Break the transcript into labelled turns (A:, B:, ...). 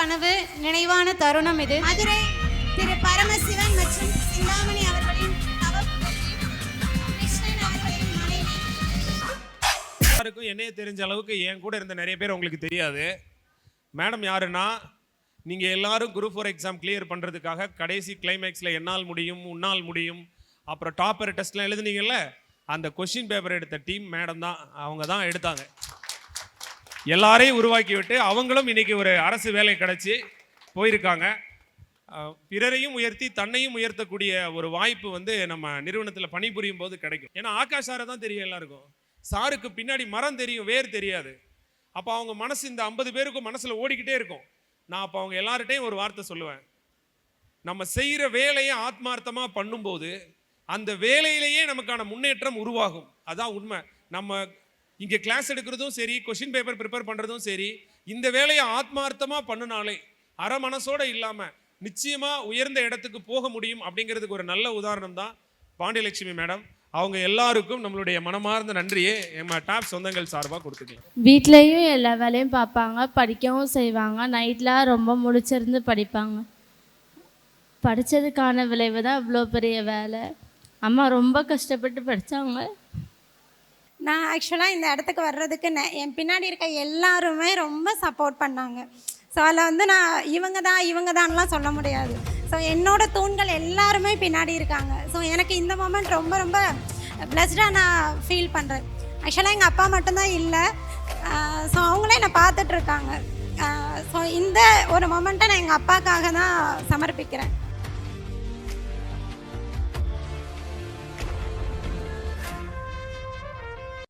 A: கனவு நினைவான தருணம் இது.
B: மதுரை திரு பரமசிவன் மற்றும் சிந்தாமணி அவர்களின் கிருஷ்ணன் அவர்களின் மனைவி.
C: எல்லாருக்கும் என்னைய தெரிஞ்ச அளவுக்கு என் கூட இருந்த நிறைய பேர் உங்களுக்கு தெரியாது. மேடம் யாருன்னா, நீங்கள் எல்லாரும் குரூப் 4 எக்ஸாம் கிளியர் பண்ணுறதுக்காக கடைசி கிளைமேக்ஸில் என்னால் முடியும் உன்னால் முடியும் அப்புறம் டாப்பர் டெஸ்ட்லாம் எழுதுனீங்கல்ல, அந்த கொஷின் பேப்பர் எடுத்த டீம் மேடம் தான். அவங்க தான் எடுத்தாங்க. எல்லாரையும் உருவாக்கி விட்டு அவங்களும் இன்னைக்கு ஒரு அரசு வேலை கிடைச்சி போயிருக்காங்க. பிறரையும் உயர்த்தி தன்னையும் உயர்த்தக்கூடிய ஒரு வாய்ப்பு வந்து நம்ம நிறுவனத்தில் பணிபுரியும் போது கிடைக்கும். ஏன்னா ஆகாஷ் சாரை தான் தெரியும் எல்லாருக்கும். சாருக்கு பின்னாடி மரம் தெரியும், வேர் தெரியாது. அப்போ அவங்க மனசு இந்த 50 பேருக்கும் மனசில் ஓடிக்கிட்டே இருக்கும். நான் அப்போ அவங்க எல்லார்ட்டையும் ஒரு வார்த்தை சொல்லுவேன். நம்ம செய்கிற வேலையை ஆத்மார்த்தமாக பண்ணும்போது அந்த வேலையிலேயே நமக்கான முன்னேற்றம் உருவாகும். அதான் உண்மை. நம்ம இங்கே கிளாஸ் எடுக்கிறதும் சரி, கொஷின் பேப்பர் ப்ரிப்பேர் பண்ணுறதும் சரி, இந்த வேலையை ஆத்மார்த்தமாக பண்ணினாலே அரை மனசோடு இல்லாமல் நிச்சயமாக உயர்ந்த இடத்துக்கு போக முடியும். அப்படிங்கிறதுக்கு ஒரு நல்ல உதாரணம் தான் பாண்டியலட்சுமி மேடம். அவங்க எல்லாருக்கும் நம்மளுடைய மனமார்ந்த நன்றியே நம்ம டாப் சொந்தங்கள் சார்பாக கொடுத்துக்கலாம்.
D: வீட்லேயும் எல்லா வேலையும் பார்ப்பாங்க, படிக்கவும் செய்வாங்க. நைட்லாம் ரொம்ப முடிச்சிருந்து படிப்பாங்க. படித்ததுக்கான விளைவு தான் இவ்வளோ பெரிய வேலை. அம்மா ரொம்ப கஷ்டப்பட்டு படித்தாங்க.
B: நான் ஆக்சுவலாக இந்த இடத்துக்கு வர்றதுக்கு என் பின்னாடி இருக்க எல்லாருமே ரொம்ப சப்போர்ட் பண்ணாங்க. ஸோ அதில் வந்து நான் இவங்க தான்லாம் சொல்ல முடியாது. ஸோ என்னோடய தூண்கள் எல்லாருமே பின்னாடி இருக்காங்க. ஸோ எனக்கு இந்த மொமெண்ட் ரொம்ப ரொம்ப பிளஸ்டாக நான் ஃபீல் பண்ணுறேன். ஆக்சுவலாக எங்கள் அப்பா மட்டும்தான் இல்லை. ஸோ அவங்களே என்னை பார்த்துட்ருக்காங்க. ஸோ இந்த ஒரு மொமெண்ட்டை நான் எங்கள் அப்பாவுக்காக தான் சமர்ப்பிக்கிறேன்.